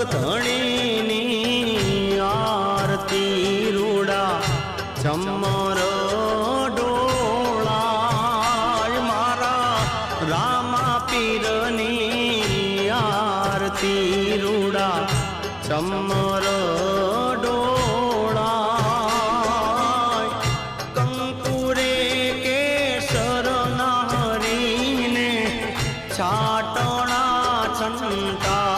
ધણીની આરતી રૂડા ચમર ડોળા મારા રામા પીરની આરતી રૂડા ચમર ડોળા કંકુરે કેસર નારીને છાટણા છંટા